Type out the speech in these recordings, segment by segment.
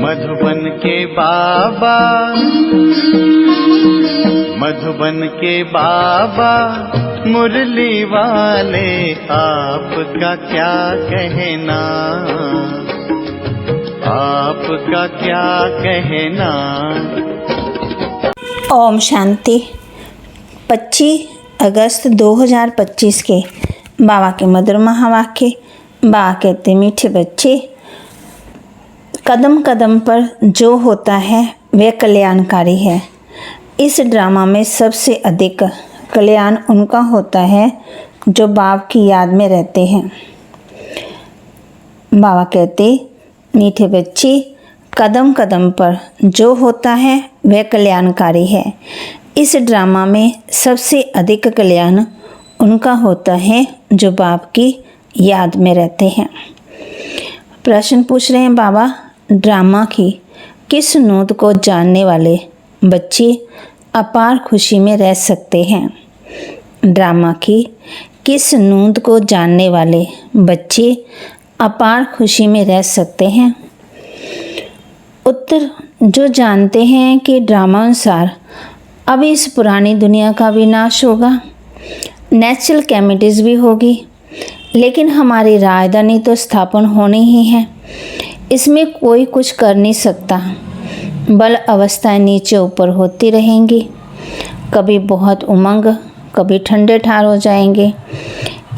मधुबन के बाबा, मधुबन के बाबा मुरली वाले, आपका क्या कहना, आपका क्या कहना। ओम शांति। 25 अगस्त 2025 के बाबा के मधुर महावाक्य। बाबा कहते, मीठे बच्चे, कदम कदम पर जो होता है वह कल्याणकारी है। इस ड्रामा में सबसे अधिक कल्याण उनका होता है जो बाप की याद में रहते हैं। बाबा कहते, मीठे बच्चे, कदम कदम पर जो होता है वह कल्याणकारी है। इस ड्रामा में सबसे अधिक कल्याण उनका होता है जो बाप की याद में रहते हैं। प्रश्न पूछ रहे हैं बाबा, ड्रामा की किस नोट को जानने वाले बच्चे अपार खुशी में रह सकते हैं? ड्रामा की किस नोट को जानने वाले बच्चे अपार खुशी में रह सकते हैं? उत्तर, जो जानते हैं कि ड्रामा अनुसार अब इस पुरानी दुनिया का विनाश होगा, नेचुरल कैमिटीज भी होगी, लेकिन हमारी राजधानी तो स्थापन होनी ही है। इसमें कोई कुछ कर नहीं सकता। बल अवस्थाएं नीचे ऊपर होती रहेंगी, कभी बहुत उमंग, कभी ठंडे ठार हो जाएंगे।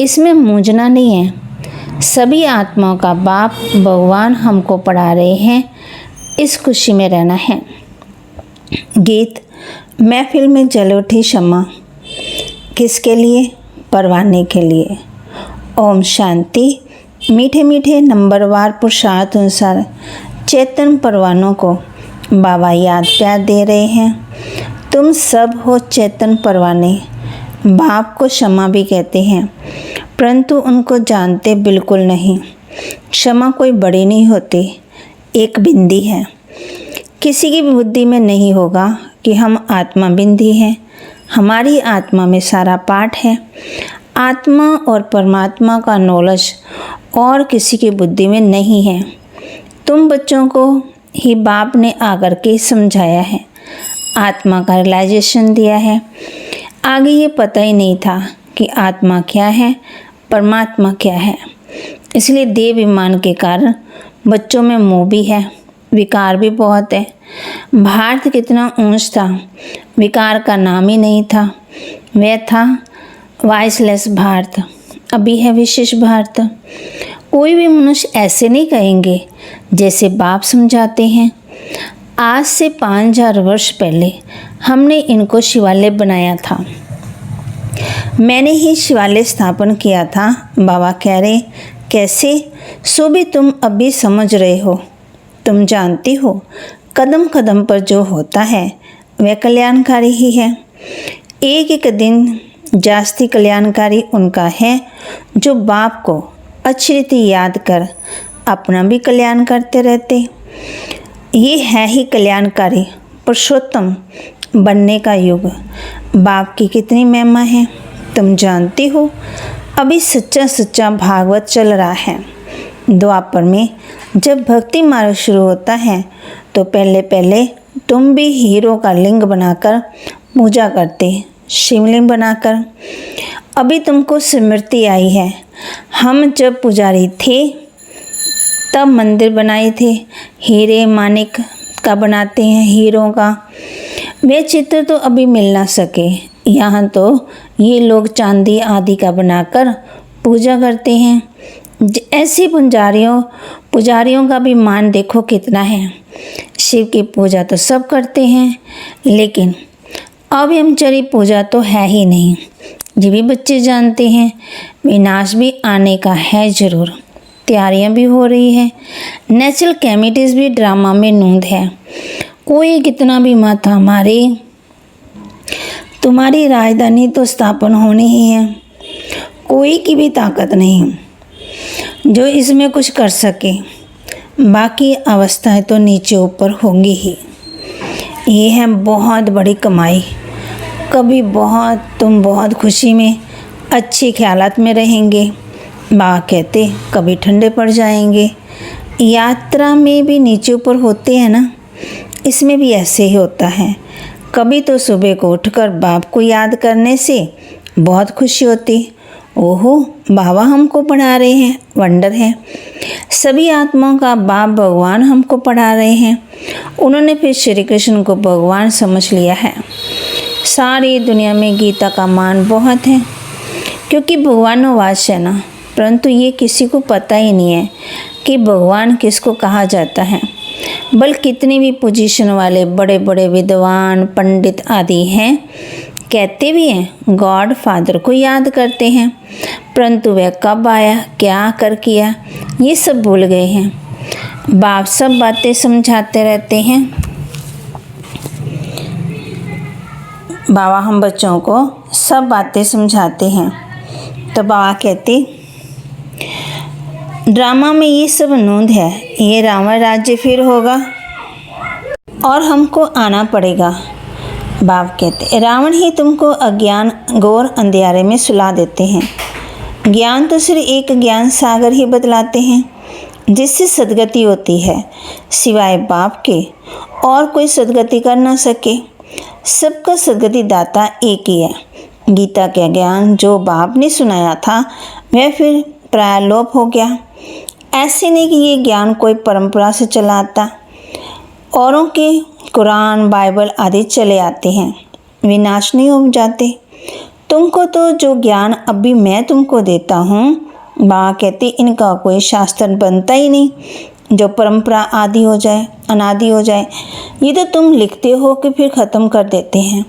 इसमें मूंझना नहीं है। सभी आत्माओं का बाप भगवान हमको पढ़ा रहे हैं, इस खुशी में रहना है। गीत। महफिल में जल उठी शम्मा, किसके लिए? परवाने के लिए। ओम शांति। मीठे मीठे नंबरवार पुरुषार्थ अनुसार चेतन परवानों को बाबा याद प्यार दे रहे हैं। तुम सब हो चेतन परवाने। बाप को क्षमा भी कहते हैं, परंतु उनको जानते बिल्कुल नहीं। क्षमा कोई बड़ी नहीं होती, एक बिंदी है। किसी की बुद्धि में नहीं होगा कि हम आत्मा बिंदी हैं। हमारी आत्मा में सारा पाठ है। आत्मा और परमात्मा का नॉलेज और किसी की बुद्धि में नहीं है। तुम बच्चों को ही बाप ने आकर के समझाया है, आत्मा का रियलाइजेशन दिया है। आगे ये पता ही नहीं था कि आत्मा क्या है, परमात्मा क्या है। इसलिए देह विमान के कारण बच्चों में मोह भी है, विकार भी बहुत है। भारत कितना ऊंच था, विकार का नाम ही नहीं था। वह था वॉइसलेस भारत, अभी है विशेष भारत। कोई भी मनुष्य ऐसे नहीं कहेंगे जैसे बाप समझाते हैं। आज से 5000 वर्ष पहले हमने इनको शिवालय बनाया था। मैंने ही शिवालय स्थापन किया था। बाबा कह रहे, कैसे? सो भी तुम अभी समझ रहे हो। तुम जानती हो कदम कदम पर जो होता है वह कल्याणकारी ही है। एक एक दिन जास्ती कल्याणकारी उनका है जो बाप को अच्छी रीति याद कर अपना भी कल्याण करते रहते। ये है ही कल्याणकारी पुरुषोत्तम बनने का युग। बाप की कितनी महिमा है तुम जानती हो। अभी सच्चा सच्चा भागवत चल रहा है। द्वापर में जब भक्ति मार्ग शुरू होता है तो पहले पहले तुम भी हीरो का लिंग बनाकर पूजा करते, शिवलिंग बनाकर। अभी तुमको स्मृति आई है, हम जब पुजारी थे तब मंदिर बनाए थे। हीरे मानिक का बनाते हैं, हीरों का। वे चित्र तो अभी मिल ना सके। यहाँ तो ये लोग चांदी आदि का बनाकर पूजा करते हैं। ऐसे पुजारियों का भी मान देखो कितना है। शिव की पूजा तो सब करते हैं, लेकिन अव्यमचरी पूजा तो है ही नहीं। ये भी बच्चे जानते हैं विनाश भी आने का है जरूर। तैयारियां भी हो रही है। नेचुरल कैमिटीज भी ड्रामा में नूंद है। कोई कितना भी माथा मारे, तुम्हारी राजधानी तो स्थापन होनी ही है। कोई की भी ताकत नहीं जो इसमें कुछ कर सके। बाकी अवस्थाएं तो नीचे ऊपर होंगी ही। ये है बहुत बड़ी कमाई। कभी तुम बहुत खुशी में अच्छी ख्यालात में रहेंगे। बाबा कहते कभी ठंडे पड़ जाएंगे। यात्रा में भी नीचे ऊपर होते हैं ना, इसमें भी ऐसे ही होता है। कभी तो सुबह को उठकर बाप को याद करने से बहुत खुशी होती, ओहो बाबा हमको पढ़ा रहे हैं, वंडर है। सभी आत्माओं का बाप भगवान हमको पढ़ा रहे हैं। उन्होंने फिर श्री कृष्ण को भगवान समझ लिया है। सारी दुनिया में गीता का मान बहुत है, क्योंकि भगवान वास है ना, परंतु ये किसी को पता ही नहीं है कि भगवान किसको कहा जाता है। बल्कि कितनी भी पोजीशन वाले बड़े बड़े विद्वान पंडित आदि हैं, कहते भी हैं गॉड फादर को याद करते हैं, परंतु वह कब आया, क्या कर किया, ये सब भूल गए हैं। बाप सब बातें समझाते रहते हैं। बाबा हम बच्चों को सब बातें समझाते हैं। तो बाबा कहते ड्रामा में ये सब नूंद है, ये रावण राज्य फिर होगा और हमको आना पड़ेगा। बाप कहते रावण ही तुमको अज्ञान घोर अंधियारे में सुला देते हैं। ज्ञान तो सिर्फ एक ज्ञान सागर ही बतलाते हैं, जिससे सदगति होती है। सिवाय बाप के और कोई सदगति कर ना सके। सबका सदगति दाता एक ही है। गीता का ज्ञान जो बाप ने सुनाया था वह फिर प्राय लोप हो गया। ऐसे नहीं कि ये ज्ञान कोई परंपरा से चला आता। औरों के कुरान बाइबल आदि चले आते हैं, विनाश नहीं हो जाते। तुमको तो जो ज्ञान अभी मैं तुमको देता हूँ, बाबा कहते इनका कोई शास्त्र बनता ही नहीं जो परंपरा आदि हो जाए, अनादि हो जाए। ये तो तुम लिखते हो कि फिर ख़त्म कर देते हैं।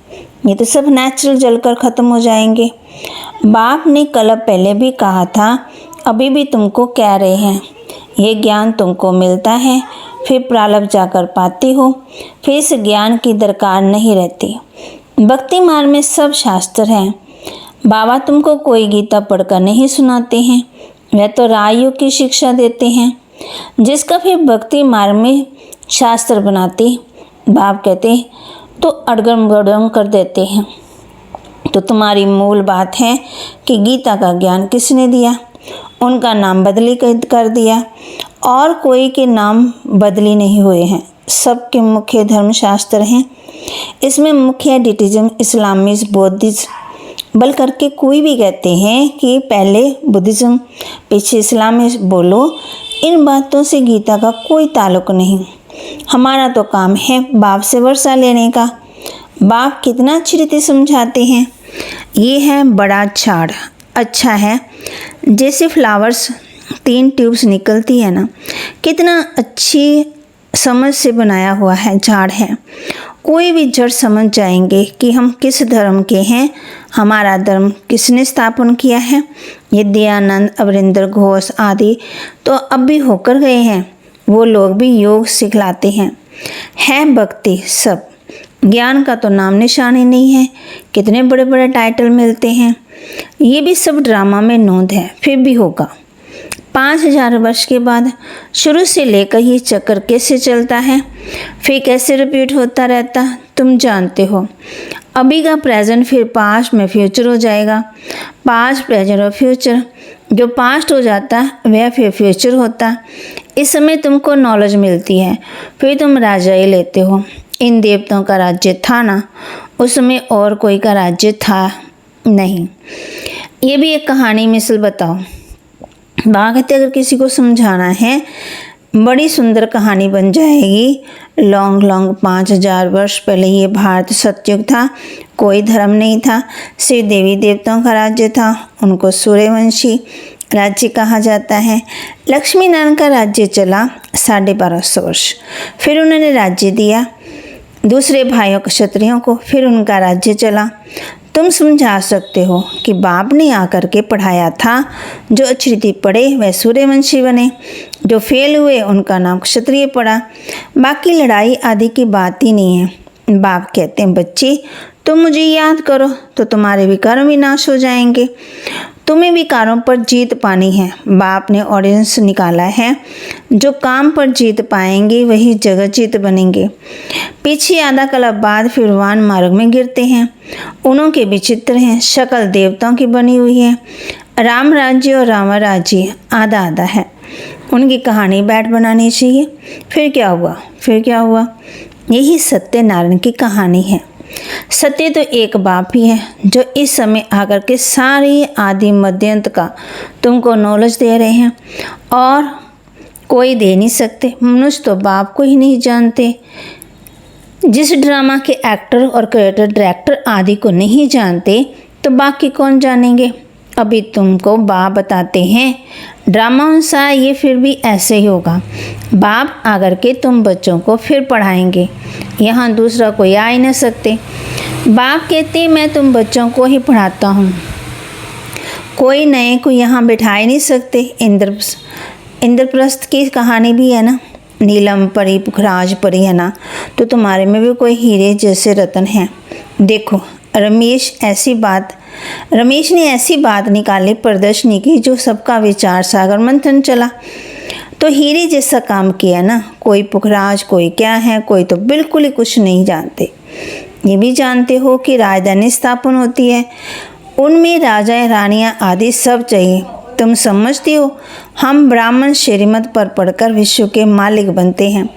ये तो सब नेचुरल जलकर ख़त्म हो जाएंगे। बाप ने कल पहले भी कहा था, अभी भी तुमको कह रहे हैं, ये ज्ञान तुमको मिलता है, फिर प्रारब्ध जाकर पाती हो, फिर इस ज्ञान की दरकार नहीं रहती। भक्ति मार्ग में सब शास्त्र हैं। बाबा तुमको कोई गीता पढ़कर नहीं सुनाते हैं, वह तो राजयोग की शिक्षा देते हैं, जिसका फिर भक्ति मार्ग में शास्त्र बनाते बाप कहते तो अड़गम गड़गम कर देते हैं। तो तुम्हारी मूल बात है कि गीता का ज्ञान किसने दिया, उनका नाम बदली कर दिया, और कोई के नाम बदली नहीं हुए हैं। सबके मुख्य धर्मशास्त्र हैं। इसमें मुख्य डिटिज्म, इस्लामिज्म, बौद्धिज्म बल करके कोई भी कहते हैं कि पहले बुद्धिज्म पीछे इस्लामिज्म बोलो। इन बातों से गीता का कोई ताल्लुक नहीं। हमारा तो काम है बाप से वर्षा लेने का। बाप कितना अच्छी रीति समझाते हैं। ये है बड़ा झाड़, अच्छा है, जैसे फ्लावर्स 3 ट्यूब्स निकलती है ना, कितना अच्छी समझ से बनाया हुआ है झाड़ है। कोई भी जड़ समझ जाएंगे कि हम किस धर्म के हैं, हमारा धर्म किसने स्थापन किया है। ये दयानंद, अवरिंदर घोष आदि तो अब भी होकर गए हैं, वो लोग भी योग सिखलाते हैं। है भक्ति सब, ज्ञान का तो नाम निशान ही नहीं है। कितने बड़े बड़े टाइटल मिलते हैं। ये भी सब ड्रामा में नोंद है, फिर भी होगा। 5000 वर्ष के बाद शुरू से लेकर ये चक्कर कैसे चलता है, फिर कैसे रिपीट होता रहता, तुम जानते हो। अभी का प्रेजेंट फिर पास्ट में फ्यूचर हो जाएगा, पास्ट प्रेजेंट और फ्यूचर। जो पास्ट हो जाता वह फिर फ्यूचर होता। इस समय तुमको नॉलेज मिलती है, फिर तुम राजा ही लेते हो। इन देवताओं का राज्य था ना, उसमें और कोई का राज्य था नहीं। ये भी एक कहानी मिसल बताओ। बागते अगर किसी को समझाना है, बड़ी सुंदर कहानी बन जाएगी। लॉन्ग 5000 वर्ष पहले ये भारत सतयुग था, कोई धर्म नहीं था, सिर्फ देवी देवताओं का राज्य था। उनको सूर्यवंशी राज्य कहा जाता है। लक्ष्मी नारायण का राज्य चला 1250 वर्ष, फिर उन्होंने राज्य दिया दूसरे भाइयों क्षत्रियों को, फिर उनका राज्य चला। तुम समझा सकते हो कि बाप ने आकर के पढ़ाया था, जो अच्छी रीति पढ़े वह सूर्यवंशी बने, जो फेल हुए उनका नाम क्षत्रिय पड़ा। बाकी लड़ाई आदि की बात ही नहीं है। बाप कहते हैं बच्चे तुम मुझे याद करो तो तुम्हारे विकार विनाश हो जाएंगे। तुम्हें विकारों पर जीत पानी है। बाप ने ऑर्डिनेंस निकाला है, जो काम पर जीत पाएंगे वही जगत जीत बनेंगे। पीछे आधा कला बाद फिर वान मार्ग में गिरते हैं। उन्हों के विचित्र हैं, शक्ल देवताओं की बनी हुई है। राम राज्य और रावण राज्य आधा आधा है। उनकी कहानी बैठ बनानी चाहिए। फिर क्या हुआ, फिर क्या हुआ? यही सत्यनारायण की कहानी है। सत्य तो एक बाप ही है जो इस समय आकर के सारी आदि मध्यंत का तुमको नॉलेज दे रहे हैं, और कोई दे नहीं सकते। मनुष्य तो बाप को ही नहीं जानते। जिस ड्रामा के एक्टर और क्रिएटर डायरेक्टर आदि को नहीं जानते तो बाकी कौन जानेंगे? अभी तुमको बाप बताते हैं ड्रामा अनुसार ये फिर भी ऐसे ही होगा। बाप आकर के तुम बच्चों को फिर पढ़ाएंगे, यहाँ दूसरा कोई आ ही नहीं सकते। बाप कहते मैं तुम बच्चों को ही पढ़ाता हूँ, कोई नए को यहाँ बिठा ही नहीं सकते। इंद्रप्रस्थ की कहानी भी है ना, नीलम परी पुखराज परी है ना, तो तुम्हारे में भी कोई हीरे जैसे रतन हैं। देखो रमेश ने ऐसी बात निकाली प्रदर्शनी की जो सबका विचार सागर मंथन चला। तो हीरे जैसा काम किया ना, कोई पुखराज कोई क्या है, कोई तो बिल्कुल ही कुछ नहीं जानते। ये भी जानते हो कि राजधानी स्थापन होती है, उनमें राजा रानियाँ आदि सब चाहिए। तुम समझती हो हम ब्राह्मण श्रीमत पर पढ़कर विश्व के मालिक बनते हैं,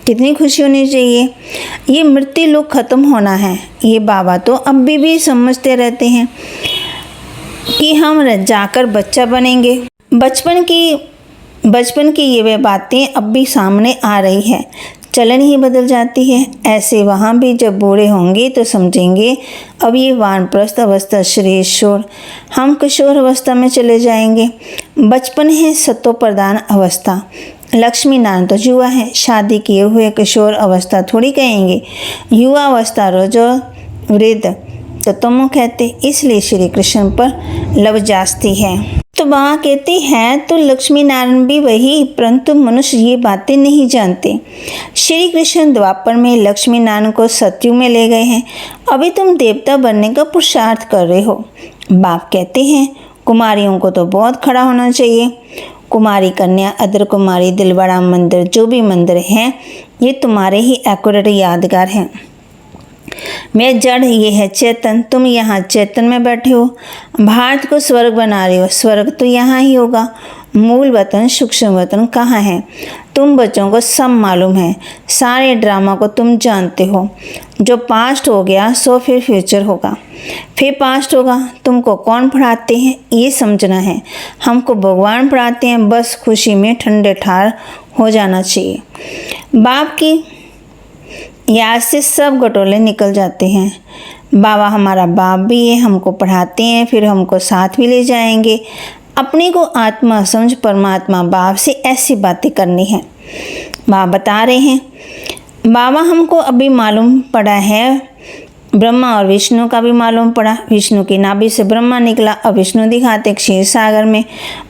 कितनी खुशी होनी चाहिए। ये मृत्यु लोग खत्म होना है। ये बाबा तो अब भी समझते रहते हैं कि हम जाकर बच्चा बनेंगे। बचपन की ये वे बातें अब भी सामने आ रही है, चलन ही बदल जाती है। ऐसे वहाँ भी जब बूढ़े होंगे तो समझेंगे अब ये वानप्रस्थ अवस्था श्रेष्ठ, हम किशोर अवस्था में चले जाएंगे। बचपन है सतो प्रधान अवस्था, लक्ष्मी नारायण तो युवा है, शादी किए हुए किशोर अवस्था थोड़ी कहेंगे। युवा अवस्था रोजो वृद्ध तो तुम कहते, इसलिए श्री कृष्ण पर लव जास्ती है। तो बाबा कहते हैं तो लक्ष्मी नारायण भी वही, परंतु मनुष्य ये बातें नहीं जानते। श्री कृष्ण द्वापर में लक्ष्मी नारायण को सतयुग में ले गए हैं, अभी तुम देवता बनने का पुरुषार्थ कर रहे हो। बाप कहते हैं कुमारियों को तो बहुत खड़ा होना चाहिए। कुमारी कन्या, अदर कुमारी, दिलवाड़ा मंदिर, जो भी मंदिर हैं ये तुम्हारे ही एक्यूरेट यादगार हैं। मैं जड़, ये है चेतन, तुम यहाँ चेतन में बैठे हो। भारत को स्वर्ग बना रहे हो, स्वर्ग तो यहाँ ही होगा। मूल वतन सूक्ष्म वतन कहाँ है? तुम बच्चों को सब मालूम है, सारे ड्रामा को तुम जानते हो। जो पास्ट हो गया सो फिर फ्यूचर होगा, फिर पास्ट होगा। तुमको कौन पढ़ाते हैं ये समझना है, हमको भगवान पढ़ाते हैं। बस खुशी में ठंडे ठार हो जाना चाहिए। बाप की याद से सब गटोले निकल जाते हैं। बाबा हमारा बाप भी है, हमको पढ़ाते हैं, फिर हमको साथ भी ले जाएंगे। अपने को आत्मा समझ परमात्मा बाप से ऐसी बातें करनी है। बाप बता रहे हैं, बाबा हमको अभी मालूम पड़ा है, ब्रह्मा और विष्णु का भी मालूम पड़ा। विष्णु की नाभि से ब्रह्मा निकला, अब विष्णु दिखाते क्षीर सागर में,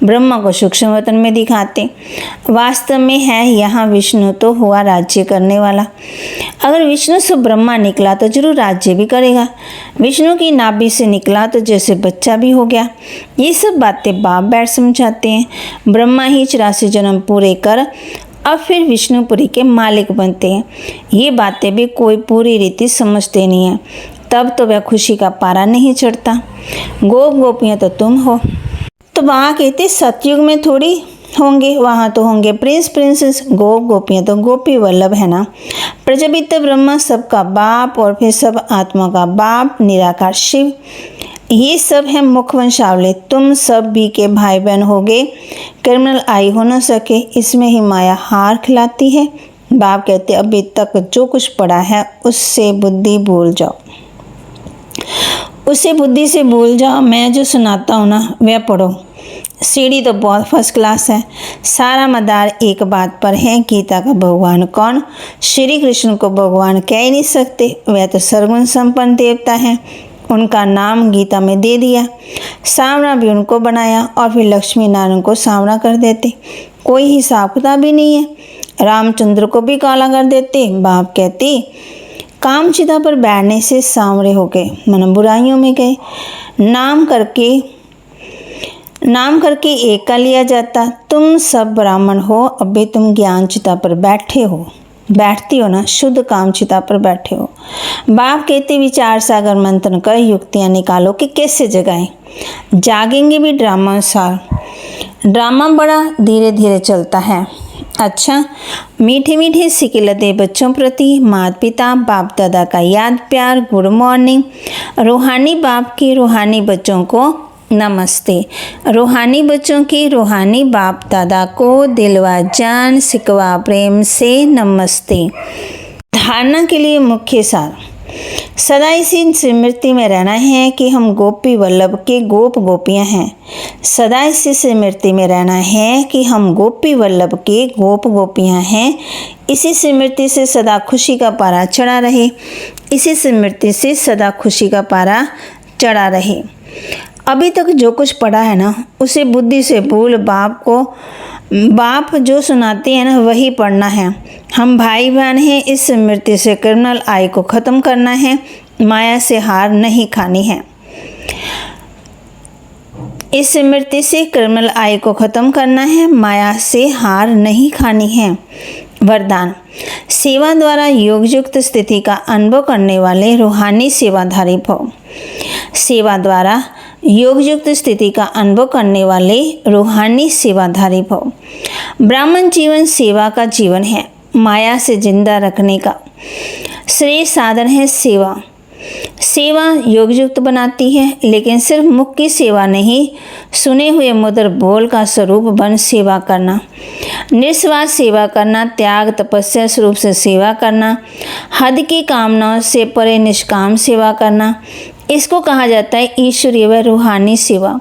ब्रह्मा को सूक्ष्म वतन में दिखाते। वास्तव में है यहाँ विष्णु तो हुआ राज्य करने वाला। अगर विष्णु से ब्रह्मा निकला तो जरूर राज्य भी करेगा। विष्णु की नाभि से निकला तो जैसे बच्चा भी हो गया। ये सब बातें बाप बैठ समझाते हैं। ब्रह्मा ही 84 जन्म पूरे कर अब फिर विष्णुपुरी के मालिक बनते हैं। ये बातें भी कोई पूरी रीति समझते नहीं है, तब तो वह खुशी का पारा नहीं चढ़ता। गोपियाँ तो तुम हो। तो वहाँ कहते सतयुग में थोड़ी होंगे, वहाँ तो होंगे प्रिंस प्रिंसेस। गोपियाँ तो गोपी वल्लभ है ना। प्रजापिता ब्रह्मा सबका बाप और फिर सब आत्मा का बाप निराकार शिव, ये सब है मुख्य वंशावली। तुम सब भी के भाई बहन होगे, क्रिमिनल आई हो न सके, इसमें ही माया हार खिलाती है। बाप कहते अभी तक जो कुछ पढ़ा है उससे बुद्धि भूल जाओ, उसे बुद्धि से भूल जाओ। मैं जो सुनाता हूँ ना वह पढ़ो। सीढ़ी तो बहुत फर्स्ट क्लास है, सारा मदार एक बात पर है, गीता का भगवान कौन? श्री कृष्ण को भगवान कह ही नहीं सकते, वह तो सर्वगुण संपन्न देवता है। उनका नाम गीता में दे दिया, सांवरा भी उनको बनाया और फिर लक्ष्मी नारायण को सांवरा कर देते। कोई हिसाब किताब भी नहीं है। रामचंद्र को भी काला कर देते। बाप कहते कामचिता पर बैठने से सांवरे हो गए, मन बुराइयों में गए। नाम करके एक का लिया जाता। तुम सब ब्राह्मण हो, अभी तुम ज्ञान चिता पर बैठती हो ना, शुद्ध कामचिता पर बैठे हो। बाप कहते विचार सागर मंथन कर युक्तियाँ निकालो कि कैसे जगाएं। जागेंगे भी ड्रामा अनुसार, ड्रामा बड़ा धीरे धीरे चलता है। अच्छा, मीठे मीठे सिकिलते बच्चों प्रति माता पिता बाप दादा का याद प्यार, गुड मॉर्निंग। रूहानी बाप की रूहानी बच्चों को नमस्ते। रूहानी बच्चों की रूहानी बाप दादा को दिलवा जान सिकवा प्रेम से नमस्ते। धारणा के लिए मुख्य सार, सदा इसी स्मृति में रहना है कि हम गोपी वल्लभ के गोप गोपियां हैं। सदा इसी स्मृति में रहना है कि हम गोपी वल्लभ के गोप गोपियां हैं। इसी स्मृति से सदा खुशी का पारा चढ़ा रहे। इसी स्मृति से सदा खुशी का पारा चढ़ा रहे। अभी तक जो कुछ पढ़ा है ना, उसे बुद्धि से भूल बाप जो सुनाते हैं ना, वही पढ़ना है। हम भाई बहन हैं। इस स्मृति से क्रिमिनल आई को ख़त्म करना है। माया से हार नहीं खानी है। इस स्मृति से क्रिमिनल आई को ख़त्म करना है। माया से हार नहीं खानी है। वरदान, सेवा द्वारा योगयुक्त स्थिति का अनुभव करने वाले रूहानी सेवाधारी भव। सेवा द्वारा योगयुक्त स्थिति का अनुभव करने वाले रूहानी सेवाधारी भव। ब्राह्मण जीवन सेवा का जीवन है। माया से जिंदा रखने का श्रेष्ठ साधन है सेवा। सेवा योगयुक्त बनाती है, लेकिन सिर्फ मुख की सेवा नहीं, सुने हुए मधुर बोल का स्वरूप बन सेवा करना, निस्वार्थ सेवा करना, त्याग तपस्या स्वरूप से सेवा करना, हद की कामनाओं से परे निष्काम सेवा करना, इसको कहा जाता है ईश्वरीय व रूहानी सेवा।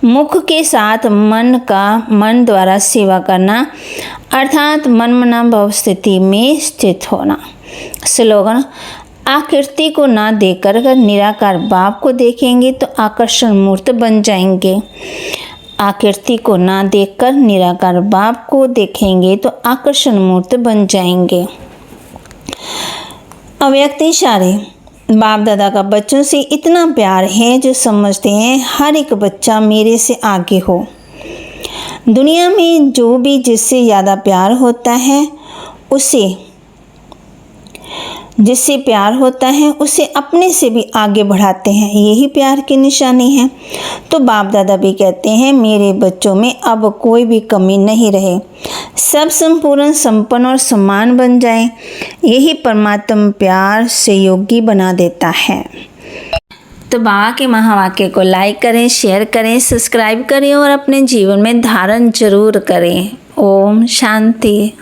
मुख के साथ मन द्वारा सेवा करना, अर्थात मनमना भाव स्थिति में स्थित होना। स्लोगन, आकृति को ना देखकर अगर निराकार बाप को देखेंगे तो आकर्षण मूर्त बन जाएंगे। आकृति को ना देखकर निराकार बाप को देखेंगे तो आकर्षण मूर्त बन जाएंगे। अव्यक्त इशारे, बाप दादा का बच्चों से इतना प्यार है जो समझते हैं हर एक बच्चा मेरे से आगे हो। दुनिया में जो भी जिससे ज़्यादा प्यार होता है उसे अपने से भी आगे बढ़ाते हैं। यही प्यार की निशानी है। तो बाप दादा भी कहते हैं मेरे बच्चों में अब कोई भी कमी नहीं रहे, सब संपूर्ण संपन्न और समान बन जाएं। यही परमात्मा प्यार से योगी बना देता है। तो बाबा के महावाक्य को लाइक करें, शेयर करें, सब्सक्राइब करें और अपने जीवन में धारण जरूर करें। ओम शांति।